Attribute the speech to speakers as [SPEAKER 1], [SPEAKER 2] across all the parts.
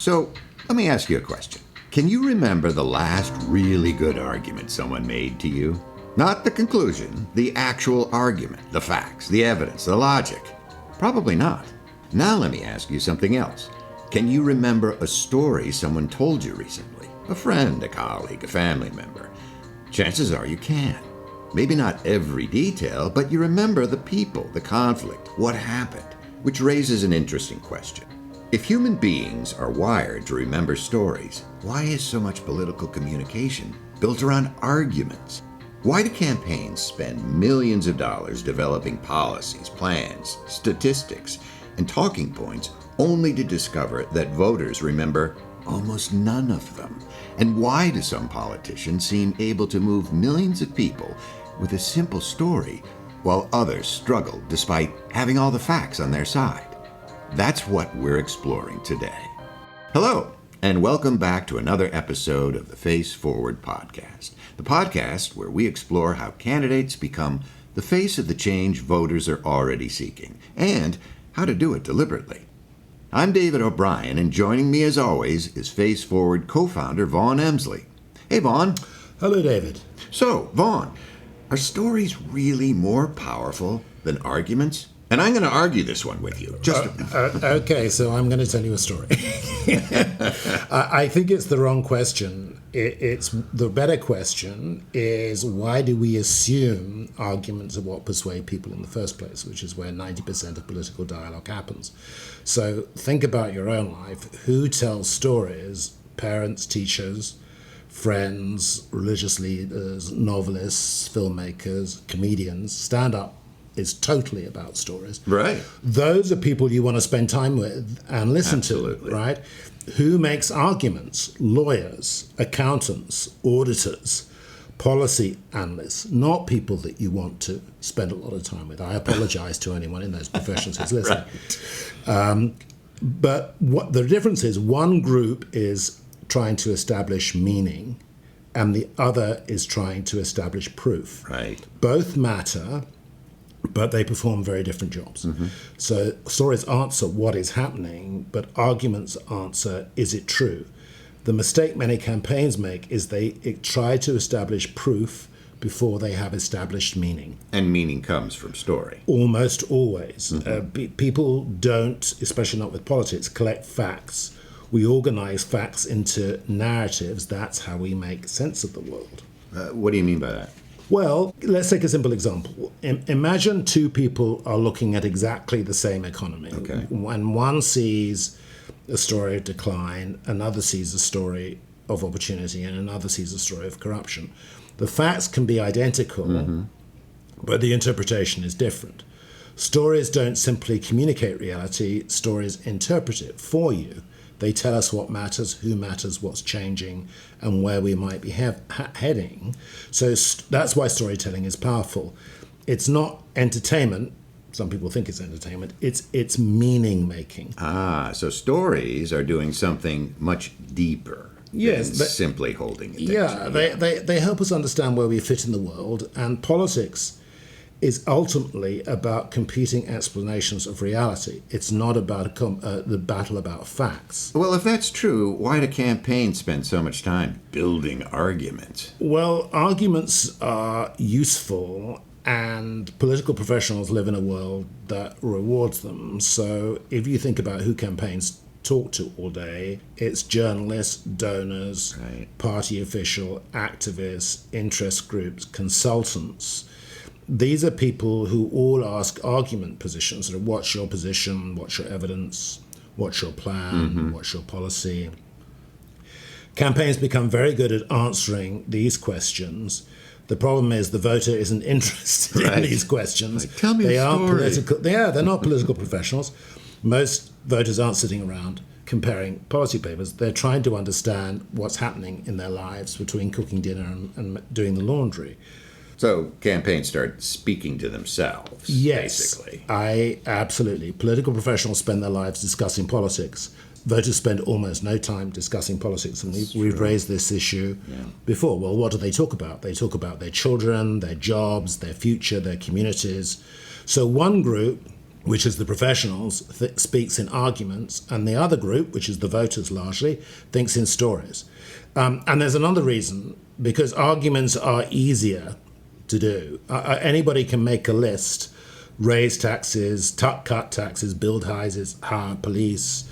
[SPEAKER 1] So, let me ask you a question. Can you remember the last really good argument someone made to you? Not the conclusion, the actual argument, the facts, the evidence, the logic. Probably not. Now let me ask you something else. Can you remember a story someone told you recently? A friend, a colleague, a family member? Chances are you can. Maybe not every detail, but you remember the people, the conflict, what happened, which raises an interesting question. If human beings are wired to remember stories, why is so much political communication built around arguments? Why do campaigns spend millions of dollars developing policies, plans, statistics, and talking points only to discover that voters remember almost none of them? And why do some politicians seem able to move millions of people with a simple story while others struggle despite having all the facts on their side? That's what we're exploring today. Hello, and welcome back to another episode of the Face Forward podcast, the podcast where we explore how candidates become the face of the change voters are already seeking, and how to do it deliberately. I'm David O'Brien, and joining me as always is Face Forward co-founder Vaughan Emsley. Hey, Vaughan.
[SPEAKER 2] Hello, David.
[SPEAKER 1] So, Vaughan, are stories really more powerful than arguments? And I'm going to argue this one with you.
[SPEAKER 2] Okay, so I'm going to tell you a story. I think it's the wrong question. It's the better question is, why do we assume arguments are what persuade people in the first place, which is where 90% of political dialogue happens. So think about your own life. Who tells stories? Parents, teachers, friends, religious leaders, novelists, filmmakers, comedians. Stand-up is totally about stories.
[SPEAKER 1] Right.
[SPEAKER 2] Those are people you want to spend time with and listen to, right? Who makes arguments? Lawyers, accountants, auditors, policy analysts, not people that you want to spend a lot of time with. I apologize to anyone in those professions who's listening. Right. But what the difference is, one group is trying to establish meaning and the other is trying to establish proof.
[SPEAKER 1] Right.
[SPEAKER 2] Both matter, but they perform very different jobs. Mm-hmm. So stories answer what is happening, but arguments answer, is it true? The mistake many campaigns make is they try to establish proof before they have established meaning.
[SPEAKER 1] And meaning comes from story.
[SPEAKER 2] Almost always. Mm-hmm. People don't, especially not with politics, collect facts. We organize facts into narratives. That's how we make sense of the world.
[SPEAKER 1] What do you mean by that?
[SPEAKER 2] Well, let's take a simple example. Imagine two people are looking at exactly the same economy.
[SPEAKER 1] Okay.
[SPEAKER 2] When one sees a story of decline, another sees a story of opportunity, and another sees a story of corruption. The facts can be identical, but the interpretation is different. Stories don't simply communicate reality, stories interpret it for you. They tell us what matters, who matters, what's changing, and where we might be heading. So that's why storytelling is powerful. It's not entertainment. Some people think it's entertainment. It's meaning making.
[SPEAKER 1] So stories are doing something much deeper than simply holding attention.
[SPEAKER 2] Yeah, they help us understand where we fit in the world, and politics is ultimately about competing explanations of reality. It's not about the battle about facts.
[SPEAKER 1] Well, if that's true, why do campaigns spend so much time building arguments?
[SPEAKER 2] Well, arguments are useful, and political professionals live in a world that rewards them. So if you think about who campaigns talk to all day, it's journalists, donors,
[SPEAKER 1] right,
[SPEAKER 2] party official, activists, interest groups, consultants. These are people who all ask argument positions. Sort of, what's your position? What's your evidence? What's your plan? What's your policy? Campaigns become very good at answering these questions. The problem is the voter isn't interested in these questions.
[SPEAKER 1] Like, tell me a story.
[SPEAKER 2] They're not political professionals. Most voters aren't sitting around comparing policy papers. They're trying to understand what's happening in their lives between cooking dinner and doing the laundry.
[SPEAKER 1] So campaigns start speaking to themselves, basically.
[SPEAKER 2] Absolutely. Political professionals spend their lives discussing politics. Voters spend almost no time discussing politics, and we've raised this issue before. Well, what do they talk about? They talk about their children, their jobs, their future, their communities. So one group which is the professionals, speaks in arguments, and the other group, which is the voters largely, thinks in stories. And there's another reason, because arguments are easier to do. Anybody can make a list, raise taxes, cut taxes, build houses, hire police,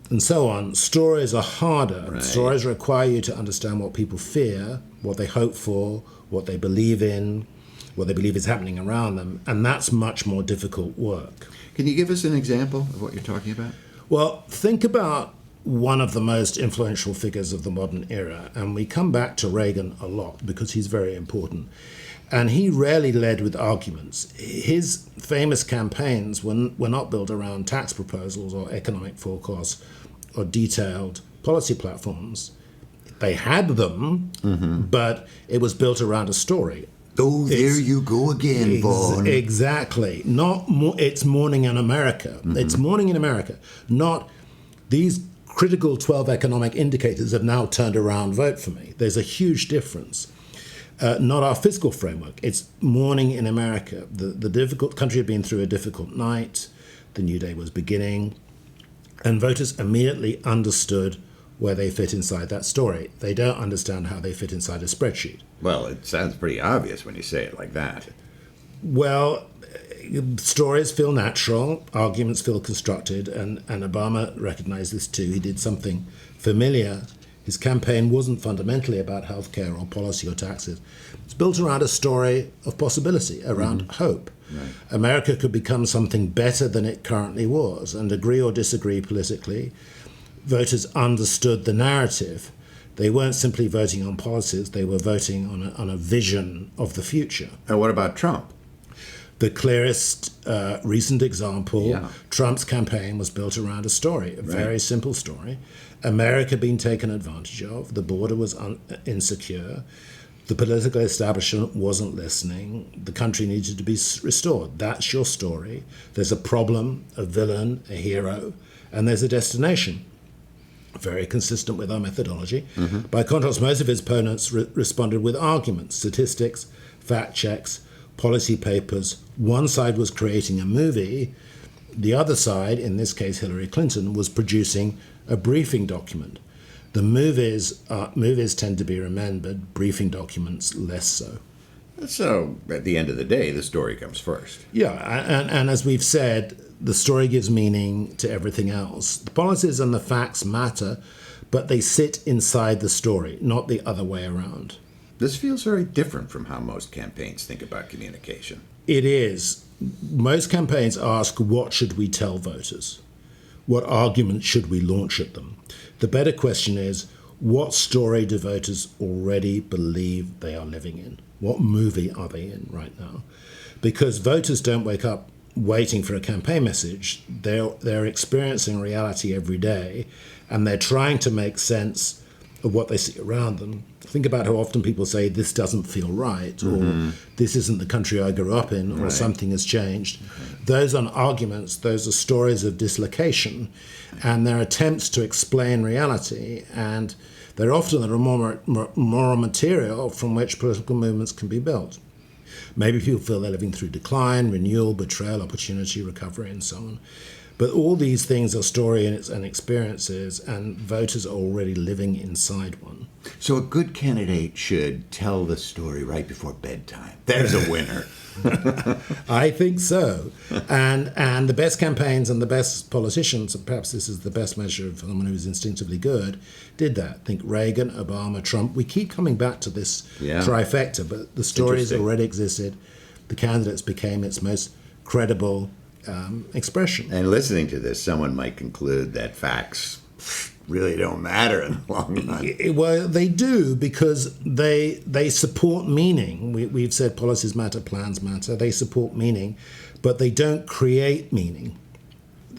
[SPEAKER 2] and so on. Stories are harder.
[SPEAKER 1] Right.
[SPEAKER 2] Stories require you to understand what people fear, what they hope for, what they believe in, what they believe is happening around them, and that's much more difficult work.
[SPEAKER 1] Can you give us an example of what you're talking about?
[SPEAKER 2] Well, think about one of the most influential figures of the modern era, and we come back to Reagan a lot because he's very important. And he rarely led with arguments. His famous campaigns were not built around tax proposals or economic forecasts or detailed policy platforms. They had them, but it was built around a story.
[SPEAKER 1] Oh, there you go again, Vaughan.
[SPEAKER 2] Exactly. It's Morning in America. It's Morning in America. Not these critical 12 economic indicators have now turned around, vote for me. There's a huge difference. Not our fiscal framework. It's Morning in America. The difficult country had been through a difficult night. The new day was beginning. And voters immediately understood where they fit inside that story. They don't understand how they fit inside a spreadsheet.
[SPEAKER 1] Well, it sounds pretty obvious when you say it like that.
[SPEAKER 2] Well, stories feel natural, arguments feel constructed, and Obama recognized this too. He did something familiar. His campaign wasn't fundamentally about healthcare or policy or taxes. It's built around a story of possibility, around hope.
[SPEAKER 1] Right.
[SPEAKER 2] America could become something better than it currently was, and agree or disagree politically. Voters understood the narrative. They weren't simply voting on policies, they were voting on a vision of the future.
[SPEAKER 1] And what about Trump?
[SPEAKER 2] The clearest recent example,
[SPEAKER 1] Yeah.
[SPEAKER 2] Trump's campaign was built around a story, a very simple story. America being taken advantage of, the border was insecure, the political establishment wasn't listening, the country needed to be restored. That's your story. There's a problem, a villain, a hero, and there's a destination. Very consistent with our methodology. By contrast, most of his opponents responded with arguments, statistics, fact checks, policy papers. One side was creating a movie. The other side, in this case Hillary Clinton, was producing a briefing document. The movies tend to be remembered, briefing documents less so.
[SPEAKER 1] So, at the end of the day, the story comes first.
[SPEAKER 2] Yeah, and as we've said, the story gives meaning to everything else. The policies and the facts matter, but they sit inside the story, not the other way around.
[SPEAKER 1] This feels very different from how most campaigns think about communication.
[SPEAKER 2] It is. Most campaigns ask, what should we tell voters? What argument should we launch at them? The better question is, what story do voters already believe they are living in? What movie are they in right now? Because voters don't wake up waiting for a campaign message. They're experiencing reality every day, and they're trying to make sense of what they see around them. Think about how often people say, this doesn't feel right, or this isn't the country I grew up in, or something has changed. Those aren't arguments, those are stories of dislocation, and they're attempts to explain reality, and they're often the moral material from which political movements can be built. Maybe people feel they're living through decline, renewal, betrayal, opportunity, recovery, and so on. But all these things are stories and experiences, and voters are already living inside one.
[SPEAKER 1] So a good candidate should tell the story right before bedtime. There's a winner.
[SPEAKER 2] I think so. And the best campaigns and the best politicians, and perhaps this is the best measure of someone who's instinctively good, did that. Think Reagan, Obama, Trump. We keep coming back to this trifecta, but the stories already existed. The candidates became its most credible expression.
[SPEAKER 1] And listening to this, someone might conclude that facts really don't matter in the long run.
[SPEAKER 2] Well, they do, because they support meaning. We've said policies matter, plans matter. They support meaning, but they don't create meaning.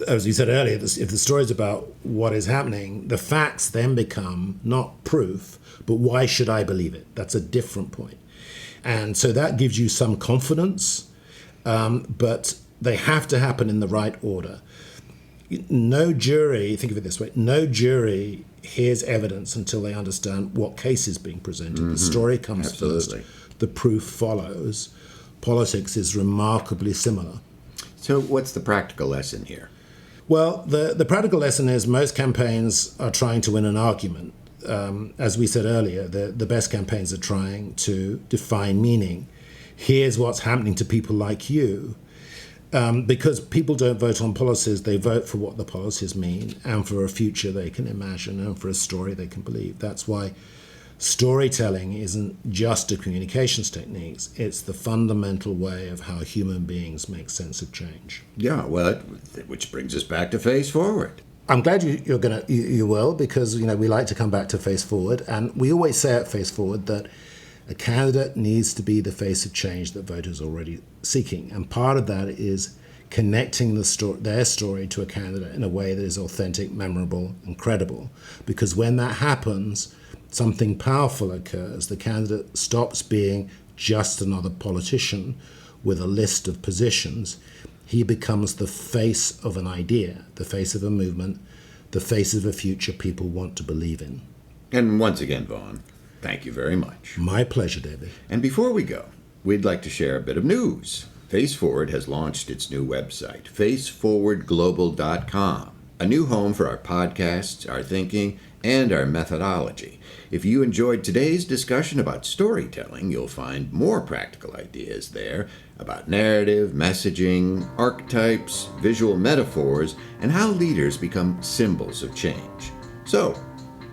[SPEAKER 2] As we said earlier, if the story is about what is happening, the facts then become not proof, but why should I believe it? That's a different point. And so that gives you some confidence, but they have to happen in the right order. No jury, think of it this way, no jury hears evidence until they understand what case is being presented. The story comes first, the proof follows. Politics is remarkably similar.
[SPEAKER 1] So what's the practical lesson here?
[SPEAKER 2] Well, the practical lesson is most campaigns are trying to win an argument. As we said earlier, the best campaigns are trying to define meaning. Here's what's happening to people like you. Because people don't vote on policies, they vote for what the policies mean and for a future they can imagine and for a story they can believe. That's why storytelling isn't just a communications technique. It's the fundamental way of how human beings make sense of change.
[SPEAKER 1] Yeah, well, which brings us back to Face Forward.
[SPEAKER 2] I'm glad you will, because we like to come back to Face Forward, and we always say at Face Forward that a candidate needs to be the face of change that voters are already seeking, and part of that is connecting their story to a candidate in a way that is authentic, memorable, and credible. Because when that happens, something powerful occurs. The candidate stops being just another politician with a list of positions. He becomes the face of an idea, the face of a movement, the face of a future people want to believe in.
[SPEAKER 1] And once again, Vaughan, thank you very much.
[SPEAKER 2] My pleasure, David.
[SPEAKER 1] And before we go, we'd like to share a bit of news. Face Forward has launched its new website, faceforwardglobal.com, a new home for our podcasts, our thinking, and our methodology. If you enjoyed today's discussion about storytelling, you'll find more practical ideas there about narrative, messaging, archetypes, visual metaphors, and how leaders become symbols of change. So,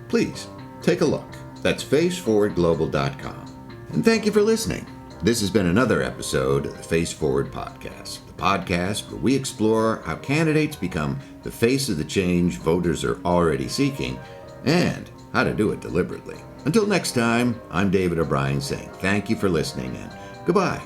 [SPEAKER 1] please, take a look. That's faceforwardglobal.com. And thank you for listening. This has been another episode of the Face Forward Podcast, the podcast where we explore how candidates become the face of the change voters are already seeking, and how to do it deliberately. Until next time, I'm David O'Brien saying thank you for listening and goodbye.